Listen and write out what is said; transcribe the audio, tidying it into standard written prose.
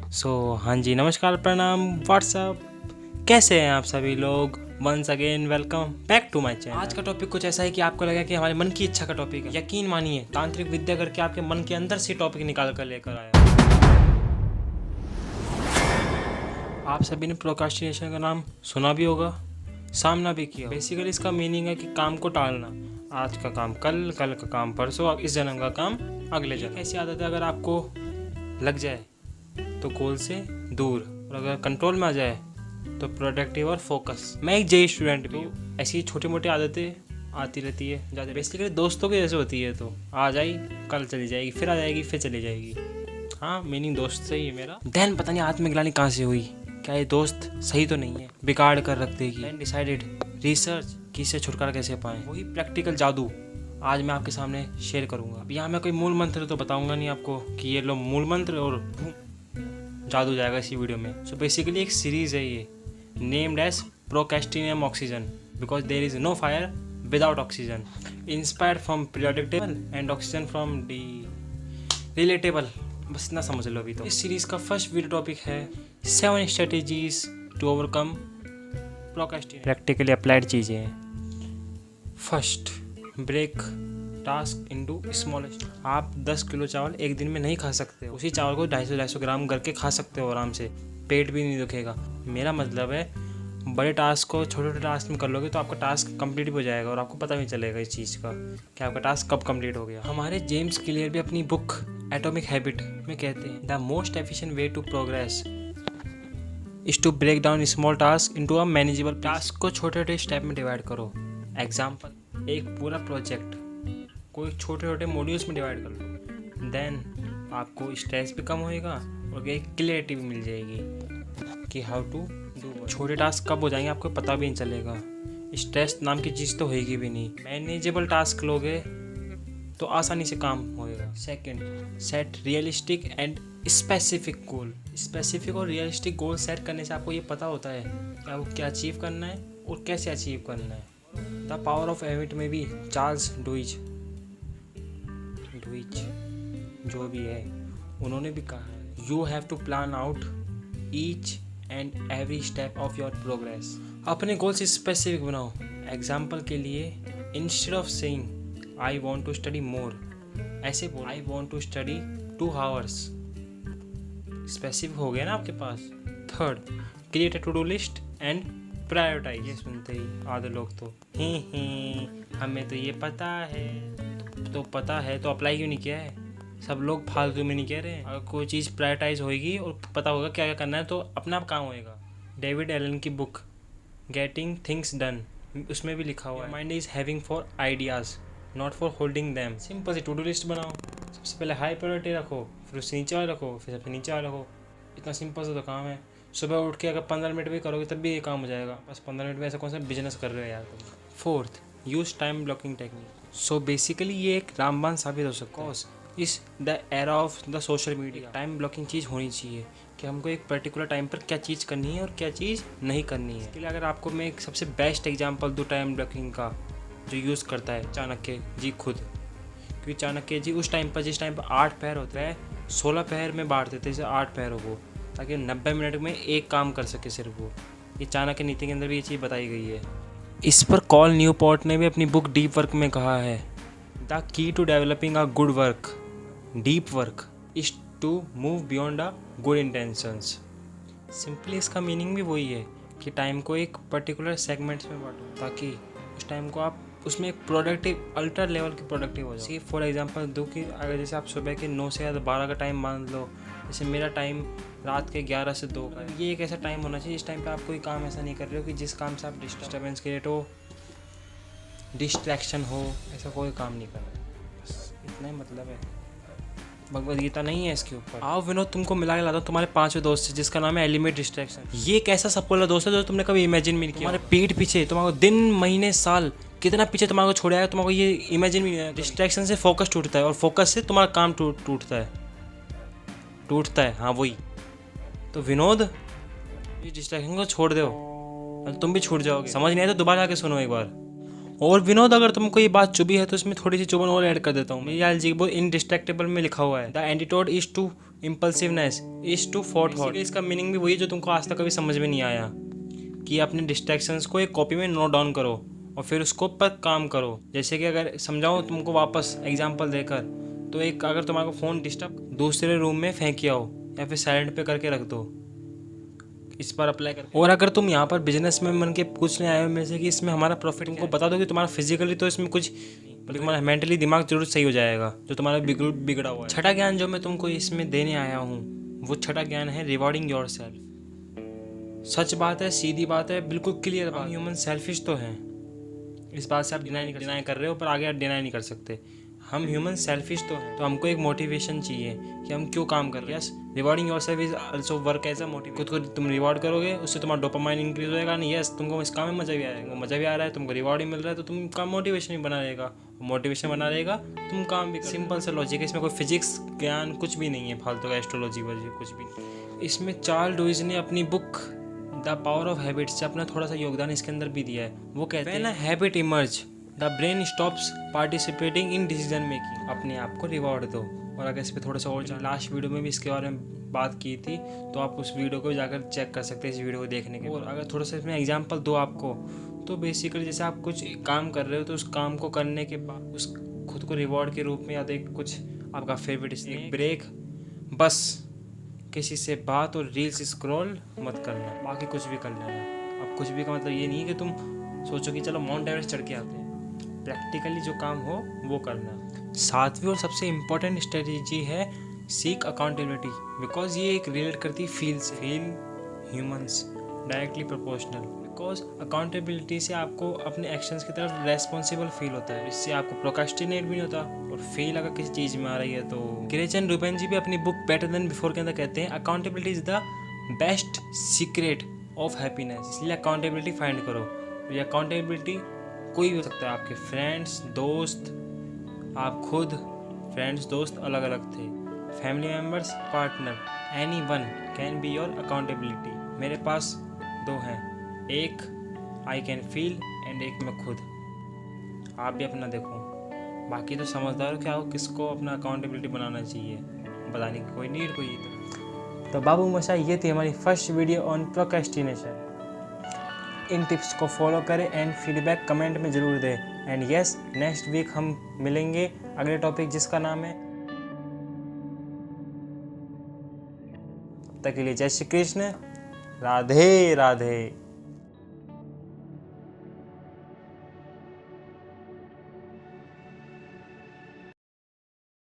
हाँ जी, नमस्कार, प्रणाम, व्हाट्सअप, कैसे हैं आप सभी लोग। Once again welcome back to my channel. आज का टॉपिक कुछ ऐसा है कि आपको लगा कि हमारे मन की इच्छा का टॉपिक है। यकीन मानिए, तांत्रिक विद्या करके आपके मन के अंदर से टॉपिक निकाल कर लेकर आया। आप सभी ने प्रोक्रास्टिनेशन का नाम सुना भी होगा, सामना भी किया। बेसिकली इसका मीनिंग है कि काम को टालना। आज का काम कल, कल का काम परसों, इस जन्म का काम अगले जन्म। ऐसी आदत है अगर आपको लग जाए तो गोल से दूर, और अगर कंट्रोल में आ जाए तो प्रोडक्टिव और फोकस। मैं एक जेई स्टूडेंट भी हूँ। ऐसी छोटी मोटी आदतें आती रहती है ज़्यादा। बेसिकली दोस्तों की जैसे होती है, तो आज आई कल चली जाएगी, फिर आ जाएगी फिर चली जाएगी। हाँ, मीनिंग दोस्त से ही है मेरा। देन पता नहीं आत्मग्लानि कहाँ से हुई, क्या ये दोस्त सही तो नहीं है, बिगाड़ कर रख देगी। देन डिसाइडेड रिसर्च कि इससे छुटकारा कैसे पाएँ। वही प्रैक्टिकल जादू आज मैं आपके सामने शेयर करूँगा। अब यहाँ मैं कोई मूल मंत्र तो बताऊँगा नहीं आपको कि ये लो मूल मंत्र और जादू जाएगा इसी वीडियो में। सो बेसिकली एक सीरीज है ये, named as procrastination oxygen, because there is no fire without oxygen, inspired from periodic table and oxygen from the relatable. बस इतना समझ लो अभी तो। इस सीरीज का फर्स्ट वीडियो टॉपिक है 7 strategies to overcome procrastination. Practically applied चीज़ें हैं। First, break task into smallest. आप 10 किलो चावल एक दिन में नहीं खा सकते। उसी चावल को 250-250 ग्राम करके खा सकते हो आराम से, पेट भी नहीं दुखेगा। मेरा मतलब है बड़े टास्क को छोटे छोटे टास्क में कर लोगे तो आपका टास्क कंप्लीट हो जाएगा और आपको पता भी चलेगा इस चीज़ का कि आपका टास्क कब कंप्लीट हो गया। हमारे जेम्स क्लियर भी अपनी बुक एटॉमिक हैबिट में कहते हैं, the most efficient way to progress is to break down small task into a manageable. टास्क को छोटे छोटे स्टेप में डिवाइड करो। एग्जाम्पल, एक पूरा प्रोजेक्ट कोई छोटे छोटे मॉड्यूल्स में डिवाइड कर लो। देन आपको स्ट्रेस भी कम होएगा और एक क्लियरिटी भी मिल जाएगी कि हाउ टू डू। छोटे टास्क कब हो जाएंगे आपको पता भी नहीं चलेगा। स्ट्रेस नाम की चीज़ तो होएगी भी नहीं। मैनेजेबल टास्क लोगे तो आसानी से काम होएगा। Second, set realistic and specific goal. Specific और रियलिस्टिक गोल सेट करने से आपको ये पता होता है कि आपको क्या अचीव करना है और कैसे अचीव करना है। द पावर ऑफ हैबिट में भी चार्ल्स डुइच जो भी है उन्होंने भी कहा है, you have to plan out each and every step of your progress. अपने गोल्स स्पेसिफिक बनाओ। एग्जाम्पल के लिए, instead of saying I want to study more, ऐसे बोलो I want to study 2 hours. Specific हो गया ना आपके पास। Third, create a to do list and prioritise. ये सुनते ही आधे लोग तो हमें तो ये पता है, तो पता है तो अप्लाई क्यों नहीं किया है। सब लोग फालतू में नहीं कह रहे हैं। अगर कोई चीज़ प्रायोरिटाइज होगी और पता होगा क्या क्या करना है तो अपना आप काम होएगा। डेविड एलन की बुक गेटिंग थिंग्स डन, उसमें भी लिखा हुआ है, mind is having for ideas not for holding them. Simple सी टू डू लिस्ट बनाओ। सबसे पहले हाई प्रायोरिटी रखो, फिर उससे नीचे वाला रखो, फिर सबसे नीचे वाला रखो। इतना सिंपल सा तो काम है। सुबह उठ के अगर 15 मिनट भी करोगे तब भी ये काम हो जाएगा। बस 15 मिनट में ऐसा कौन सा बिजनेस कर रहे हो यार तुम। Fourth, use time blocking technique. So basically ये एक रामबाण साबित हो सकता है is the era of the social media. Time blocking चीज़ होनी चाहिए कि हमको एक पर्टिकुलर टाइम पर क्या चीज़ करनी है और क्या चीज़ नहीं करनी है। इसके लिए अगर आपको मैं एक सबसे बेस्ट एग्जांपल दूँ टाइम ब्लॉकिंग का, जो यूज़ करता है चाणक्य जी खुद। क्योंकि चाणक्य जी उस टाइम पर जिस टाइम पर 8 पैर होता है 16 पैर में बांट देते हैं 8 पैरों को, ताकि 90 मिनट में एक काम कर सके सिर्फ वो। ये चाणक्य नीति के अंदर भी ये चीज़ बताई गई है। इस पर कॉल न्यूपोर्ट ने भी अपनी बुक डीप वर्क में कहा है, the key to developing a good work, deep work, is to move beyond a good intentions. Simply इसका मीनिंग भी वही है कि टाइम को एक पर्टिकुलर सेगमेंट्स में बांटो ताकि उस टाइम को आप उसमें एक प्रोडक्टिव अल्ट्रा लेवल की प्रोडक्टिव हो जाए। फॉर एग्जांपल दो कि अगर जैसे आप सुबह के 9 से 12 का टाइम मान लो, जैसे मेरा टाइम रात के 11 से 2 का है। ये एक ऐसा टाइम होना चाहिए जिस टाइम पे आप कोई काम ऐसा नहीं कर रहे हो कि जिस काम से आप डिस्टर्बेंस क्रिएट हो, डिस्ट्रैक्शन हो, ऐसा कोई काम नहीं कर रहे। बस इतना ही मतलब है। भगवद गीता नहीं है इसके ऊपर। आओ विनोद, तुमको मिला के लाता हूँ तुम्हारे 5 दोस्त से जिसका नाम है एलिमिनेट डिस्ट्रैक्शन। ये एक ऐसा सपोलर दोस्त है जो तुमने कभी इमेजिन भी नहीं किया। तुम्हारे पीठ पीछे तुम्हारे दिन महीने साल कितना पीछे तुम्हारे छोड़ आया, तुम्हारे ये इमेजिन भी नहीं आया। डिस्ट्रैक्शन से फोकस टूटता है और फोकस से तुम्हारा काम टूटता है। हाँ वही तो विनोद, इस डिस्ट्रैक्शन को छोड़ दो, तुम भी छूट जाओगे। समझ नहीं आया तो दोबारा आके सुनो एक बार। और विनोद, अगर तुमको ये बात चुभी है तो इसमें थोड़ी सी चुभन और ऐड कर देता हूँ। मेरी जी वो इनडिस्ट्रैक्टेबल में लिखा हुआ है, the antidote is to impulsiveness is to forethought. इसका मीनिंग भी वही जो तुमको आज तक कभी समझ में नहीं आया, कि अपने डिस्ट्रैक्शंस को एक कॉपी में नोट डाउन करो और फिर उसको पर काम करो। जैसे कि अगर समझाऊँ तुमको वापस एग्जाम्पल देकर, तो एक अगर तुम्हारा फ़ोन डिस्टर्ब दूसरे रूम में फेंक आओ या फिर साइलेंट पे करके रख दो, इस पर अप्लाई कर। और अगर तुम यहाँ पर बिजनेस में मन के पूछने आए हो मेरे से कि इसमें हमारा प्रॉफिट, तुमको बता दो कि तुम्हारा फिजिकली तो इसमें कुछ, बल्कि तुम्हारा मेंटली दिमाग जरूर सही हो जाएगा जो तुम्हारा बिगड़ा हुआ है। छठा ज्ञान जो मैं तुमको इसमें देने आया हूँ, वो छठा ज्ञान है रिवॉर्डिंग योरसेल्फ। सच बात है, सीधी बात है, बिल्कुल क्लियर बात। ह्यूमन सेल्फिश तो हैं, इस बात से आप डिनाई कर रहे हो, पर आगे आप डिनाई नहीं कर सकते। हम ह्यूमन सेल्फिश तो हैं, तो हमको एक मोटिवेशन चाहिए कि हम क्यों काम कर रहे हैं। Yes, rewarding yourself is also work as a motivation. खुद को तुम रिवॉर्ड करोगे, उससे तुम्हारा डोपामाइन इंक्रीज होएगा। नहीं, यस, तुमको इस काम में मजा भी आएगा, मजा भी आ रहा है, तुमको रिवॉर्ड भी मिल रहा है, तो तुम काम मोटिवेशन भी बना रहेगा, मोटिवेशन बना रहेगा, तुम काम भी। सिंपल सा लॉजिक है, इसमें कोई फिजिक्स ज्ञान कुछ भी नहीं है, फालतू का एस्ट्रोलॉजी वॉजी कुछ भी नहीं। इसमें चार्ल्स डुइज ने अपनी book the power of habits से अपना थोड़ा सा योगदान इसके अंदर भी दिया है। वो कहते हैं, habit emerge the brain stops participating in decision making. अपने आप को रिवॉर्ड दो। और अगर इस पर थोड़ा सा और लास्ट वीडियो में भी इसके बारे में बात की थी, तो आप उस वीडियो को जाकर चेक कर सकते हैं इस वीडियो को देखने के। और अगर थोड़ा सा इसमें एग्जांपल दो आपको, तो बेसिकली जैसे आप कुछ काम कर रहे हो, तो उस काम को करने के बाद उस खुद को रिवॉर्ड के रूप में या तो एक कुछ आपका फेवरेट एक ब्रेक, बस किसी से बात और रील्स स्क्रॉल मत करना, बाकी कुछ भी कर लेना। अब कुछ भी का मतलब ये नहीं है कि तुम सोचो कि चलो माउंट एवरेस्ट चढ़ के आते हैं। प्रैक्टिकली जो काम हो वो करना। सातवीं और सबसे इम्पोर्टेंट स्ट्रेटेजी है सीक अकाउंटेबिलिटी, बिकॉज ये एक रिलेट करती है फील से। Feel humans directly proportional, because accountability से आपको अपने एक्शंस की तरफ रेस्पॉन्सिबल फील होता है। इससे आपको प्रोक्रास्टिनेट भी नहीं होता। और फील अगर किसी चीज़ में आ रही है तो ग्रेचन रूपेन जी भी अपनी बुक बेटर देन बिफोर के अंदर कहते हैं, accountability is the best secret of happiness. इसलिए अकाउंटेबिलिटी फाइंड करो। ये अकाउंटेबिलिटी कोई भी हो सकता है, आपके फ्रेंड्स, दोस्त, आप खुद। फ्रेंड्स दोस्त अलग अलग थे, family members, partner, any one can be your accountability. मेरे पास दो हैं, एक आई कैन फील एंड एक मैं खुद। आप भी अपना देखो। बाकी तो समझदार हो क्या हो, किसको अपना अकाउंटेबिलिटी बनाना चाहिए, बताने की कोई नीड कोई। तो बाबू मशा, ये थी हमारी first video on procrastination. In tips को फॉलो करें एंड फीडबैक कमेंट में ज़रूर दें। एंड यस, नेक्स्ट वीक हम मिलेंगे अगले टॉपिक जिसका नाम है। तब तक के लिए जय श्री कृष्ण, राधे राधे।